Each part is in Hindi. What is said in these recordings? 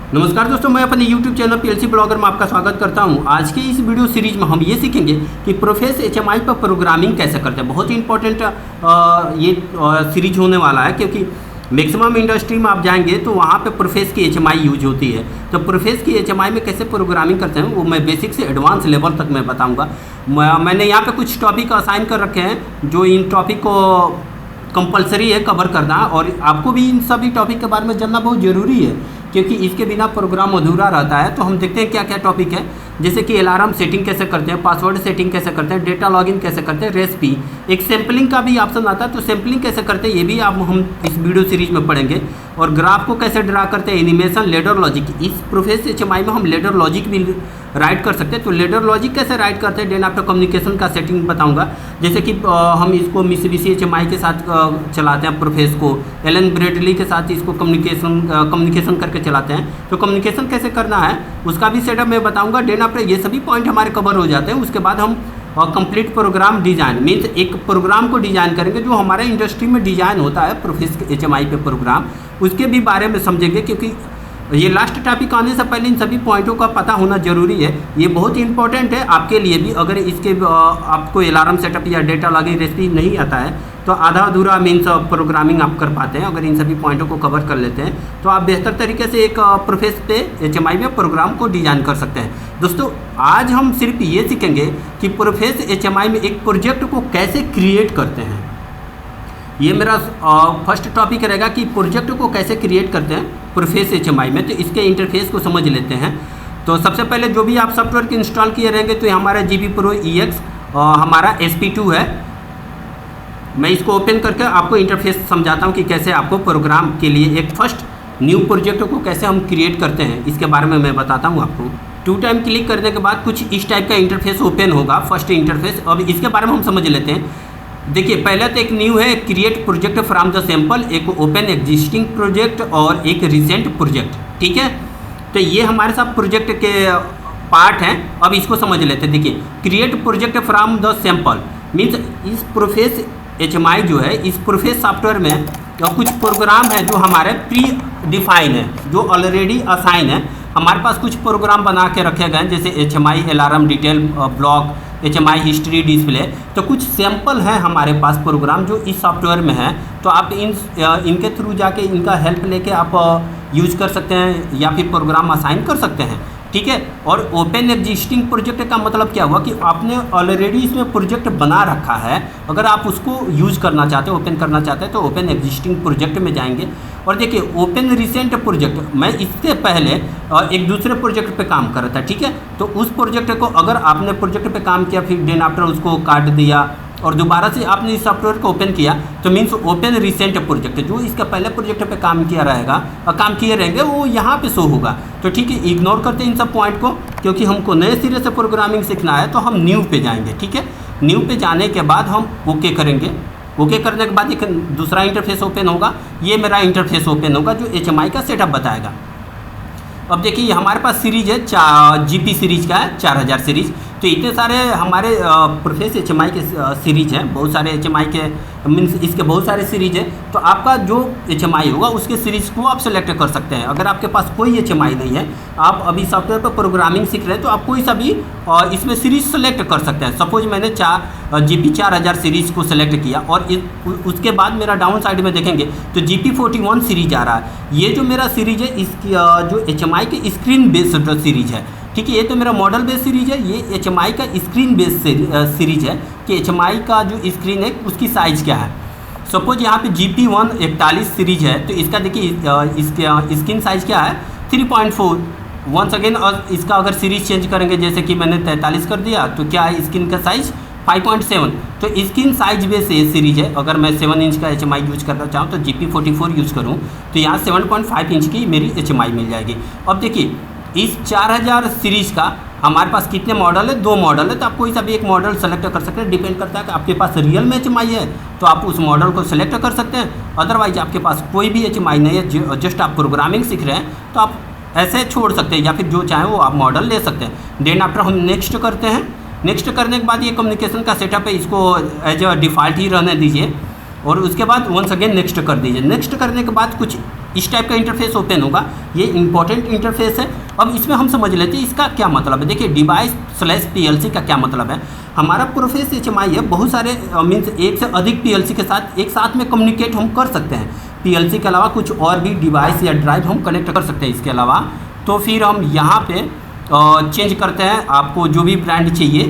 नमस्कार दोस्तों, मैं अपने YouTube चैनल पीएलसी ब्लॉगर में आपका स्वागत करता हूं। आज के इस वीडियो सीरीज में हम ये सीखेंगे कि प्रोफेस HMI पर प्रोग्रामिंग कैसे करते हैं। बहुत ही इंपॉर्टेंट ये सीरीज होने वाला है, क्योंकि मैक्सिमम इंडस्ट्री में आप जाएंगे तो वहाँ पे प्रोफेस की HMI यूज होती है। तो प्रोफेस की HMI में कैसे प्रोग्रामिंग करते हैं वो मैं बेसिक से एडवांस लेवल तक मैं बताऊँगा। मैंने यहाँ पर कुछ टॉपिक असाइन कर रखे हैं जो इन टॉपिक को कंपलसरी है कवर करना, और आपको भी इन सभी टॉपिक के बारे में जानना बहुत ज़रूरी है, क्योंकि इसके बिना प्रोग्राम अधूरा रहता है। तो हम देखते हैं क्या क्या टॉपिक है, जैसे कि अलार्म सेटिंग कैसे करते हैं, पासवर्ड सेटिंग कैसे करते हैं, डेटा लॉगिन कैसे करते हैं, रेसिपी, एक सैम्पलिंग का भी ऑप्शन आता है, तो सैम्पलिंग कैसे करते हैं ये भी हम इस वीडियो सीरीज में पढ़ेंगे, और ग्राफ को कैसे ड्रा करते हैं, एनिमेशन, लेडर लॉजिक। इस प्रोफेस HMI में हम लेडर लॉजिक भी राइट कर सकते हैं। तो लेडर लॉजिक कैसे राइट करते हैं, देन आफ्टर कम्युनिकेशन का सेटिंग बताऊंगा, जैसे कि हम इसको मित्सुबिशी HMI के साथ चलाते हैं प्रोफेस को, एलन ब्रेडली के साथ इसको कम्युनिकेशन करके चलाते हैं। तो कम्युनिकेशन कैसे करना है उसका भी सेटअप मैं बताऊंगा। देन आफ्टर ये सभी पॉइंट हमारे कवर हो जाते हैं, उसके बाद हम कंप्लीट प्रोग्राम डिज़ाइन मीन्स एक प्रोग्राम को डिज़ाइन करेंगे जो हमारे इंडस्ट्री में डिज़ाइन होता है प्रोफेस HMI पे प्रोग्राम, उसके भी बारे में समझेंगे, क्योंकि ये लास्ट टॉपिक आने से पहले इन सभी पॉइंटों का पता होना जरूरी है। ये बहुत ही इंपॉर्टेंट है आपके लिए भी। अगर इसके आपको अलार्म सेटअप या डेटा लॉगिन रेसिपी नहीं आता है तो आधा अधूरा मीन्स प्रोग्रामिंग आप कर पाते हैं। अगर इन सभी पॉइंटों को कवर कर लेते हैं तो आप बेहतर तरीके से एक प्रोफेस पे HMI में प्रोग्राम को डिज़ाइन कर सकते हैं। दोस्तों, आज हम सिर्फ ये सीखेंगे कि प्रोफेस HMI में एक प्रोजेक्ट को कैसे क्रिएट करते हैं। ये मेरा फर्स्ट टॉपिक रहेगा कि प्रोजेक्ट को कैसे क्रिएट करते हैं प्रोफेस HMI में। तो इसके इंटरफेस को समझ लेते हैं। तो सबसे पहले जो भी आप सॉफ्टवेयर के इंस्टॉल किए रहेंगे, तो ये हमारा GB Pro EX हमारा SP2 है। मैं इसको ओपन करके आपको इंटरफेस समझाता हूँ कि कैसे आपको प्रोग्राम के लिए एक फर्स्ट न्यू प्रोजेक्ट को कैसे हम क्रिएट करते हैं, इसके बारे में मैं बताता हूँ आपको। 2 टाइम क्लिक करने के बाद कुछ इस टाइप का इंटरफेस ओपन होगा, फर्स्ट इंटरफेस। अब इसके बारे में हम समझ लेते हैं। देखिए, पहले तो एक न्यू है, create project from the sample, एक ओपन एग्जिस्टिंग प्रोजेक्ट और एक रिसेंट प्रोजेक्ट। ठीक है, तो ये हमारे साथ प्रोजेक्ट के पार्ट हैं। अब इसको समझ लेते हैं। देखिए, create project from the sample means इस प्रोफेस HMI जो है, इस प्रोफेस सॉफ्टवेयर में कुछ प्रोग्राम है जो हमारे प्री डिफाइन है, जो ऑलरेडी असाइन है। हमारे पास कुछ प्रोग्राम बना के रखे गए हैं, जैसे HMI alarm detail block, HMI history display. तो कुछ सैंपल हैं हमारे पास प्रोग्राम जो इस सॉफ्टवेयर में है। तो आप इनके थ्रू जाके इनका हेल्प लेके आप यूज कर सकते हैं या फिर प्रोग्राम असाइन कर सकते हैं। ठीक है, और ओपन एग्जिस्टिंग प्रोजेक्ट का मतलब क्या हुआ कि आपने ऑलरेडी इसमें प्रोजेक्ट बना रखा है। अगर आप उसको यूज करना चाहते हैं, ओपन करना चाहते हैं, तो ओपन एग्जिस्टिंग प्रोजेक्ट में जाएंगे। और देखिए, ओपन रिसेंट प्रोजेक्ट, मैं इससे पहले एक दूसरे प्रोजेक्ट पे काम कर रहा था। ठीक है, तो उस प्रोजेक्ट को अगर आपने प्रोजेक्ट पे काम किया, फिर देन आफ्टर उसको काट दिया और दोबारा से आपने इस सॉफ्टवेयर को ओपन किया, तो मीन्स ओपन रिसेंट प्रोजेक्ट, जो इसका पहले प्रोजेक्ट पे काम किया रहेगा और काम किए रहेंगे वो यहाँ पे शो होगा। तो ठीक है, इग्नोर करते हैं इन सब पॉइंट को, क्योंकि हमको नए सिरे से प्रोग्रामिंग सीखना है। तो हम न्यू पे जाएंगे। ठीक है, न्यू पे जाने के बाद हम ओके करेंगे। ओके करने के बाद एक दूसरा इंटरफेस ओपन होगा। ये मेरा इंटरफेस ओपन होगा जो HMI का सेटअप बताएगा। अब देखिए, हमारे पास सीरीज है GP सीरीज का है, 4000 सीरीज। तो इतने सारे हमारे प्रोफेस HMI के सीरीज हैं, बहुत सारे HMI के मीन्स इसके बहुत सारे सीरीज है। तो आपका जो HMI होगा उसके सीरीज को आप सेलेक्ट कर सकते हैं। अगर आपके पास कोई HMI नहीं है, आप अभी सॉफ्टवेयर पर प्रोग्रामिंग सीख रहे हैं, तो आप कोई सा भी इसमें सीरीज सेलेक्ट कर सकते हैं। सपोज मैंने GP 4000 सीरीज को सेलेक्ट किया, और उसके बाद मेरा डाउन साइड में देखेंगे तो GP 41 सीरीज आ रहा है। ये जो मेरा सीरीज है, इसकी जो HMI की स्क्रीन बेस्ड सीरीज है। ठीक है, ये तो मेरा मॉडल बेस्ड सीरीज है, ये HMI का स्क्रीन बेस्ड सीरीज है कि HMI का जो स्क्रीन है उसकी साइज़ क्या है। सपोज यहाँ पे GP 141 सीरीज है, तो इसका देखिए इसका स्क्रीन साइज़ क्या है, 3.4। वंस अगेन, और इसका अगर सीरीज चेंज करेंगे, जैसे कि मैंने 43 कर दिया, तो क्या है स्क्रीन का साइज़ 5.7। तो स्क्रीन साइज बेस ये सीरीज है। अगर मैं 7 इंच का HMI यूज करना चाहूँ तो GP 44 यूज़ करूँ, तो यहाँ 7.5 इंच की मेरी HMI मिल जाएगी। अब देखिए, इस 4000 सीरीज़ का हमारे पास कितने मॉडल है, 2 मॉडल है। तो आप कोई सा भी एक मॉडल सेलेक्ट कर सकते हैं। डिपेंड करता है कि आपके पास रियल में HMI है तो आप उस मॉडल को सेलेक्ट कर सकते हैं। अदरवाइज आपके पास कोई भी HMI नहीं है, जस्ट आप प्रोग्रामिंग सीख रहे हैं, तो आप ऐसे छोड़ सकते हैं, या फिर जो चाहें वो आप मॉडल ले सकते हैं। देन आफ्टर हम नेक्स्ट करते हैं। नेक्स्ट करने के बाद ये कम्युनिकेशन का सेटअप है, इसको एज अ डिफ़ॉल्ट ही रहने दीजिए। और उसके बाद वंस अगेन नेक्स्ट कर दीजिए। नेक्स्ट करने के बाद कुछ इस टाइप का इंटरफेस ओपन होगा। ये इंपॉर्टेंट इंटरफेस है। अब इसमें हम समझ लेते हैं इसका क्या मतलब है। देखिए डिवाइस/PLC का क्या मतलब है। हमारा प्रोफेस HMI है, बहुत सारे मीन्स एक से अधिक PLC के साथ एक साथ में कम्युनिकेट हम कर सकते हैं। PLC के अलावा कुछ और भी डिवाइस या ड्राइव हम कनेक्ट कर सकते हैं इसके अलावा। तो फिर हम यहाँ पे चेंज करते हैं, आपको जो भी ब्रांड चाहिए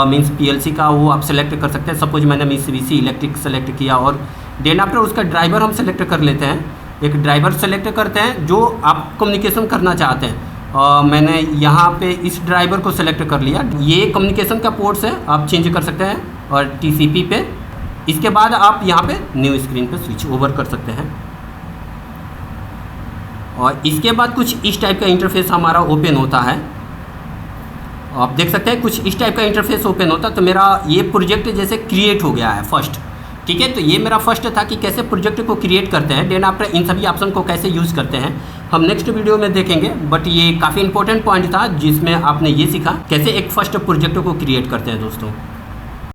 मीन्स PLC का वो आप सेलेक्ट कर सकते हैं। सपोज मैंने मित्सुबिशी इलेक्ट्रिक सेलेक्ट किया और देन आफ्टर उसका ड्राइवर हम सेलेक्ट कर लेते हैं। एक ड्राइवर सेलेक्ट करते हैं जो आप कम्युनिकेशन करना चाहते हैं। मैंने यहाँ पे इस ड्राइवर को सेलेक्ट कर लिया। ये कम्युनिकेशन का पोर्ट्स है, आप चेंज कर सकते हैं और TCP पे। इसके बाद आप यहाँ पे न्यू स्क्रीन पे स्विच ओवर कर सकते हैं और इसके बाद कुछ इस टाइप का इंटरफेस हमारा ओपन होता है। आप देख सकते हैं कुछ इस टाइप का इंटरफेस ओपन होता है। तो मेरा ये प्रोजेक्ट जैसे क्रिएट हो गया है फर्स्ट, ठीक है। तो ये मेरा फर्स्ट था कि कैसे प्रोजेक्ट को क्रिएट करते हैं, देन आफ्टर इन सभी ऑप्शन को कैसे यूज़ करते हैं हम नेक्स्ट वीडियो में देखेंगे। बट ये काफ़ी इंपॉर्टेंट पॉइंट था जिसमें आपने ये सीखा कैसे एक फर्स्ट प्रोजेक्ट को क्रिएट करते हैं दोस्तों।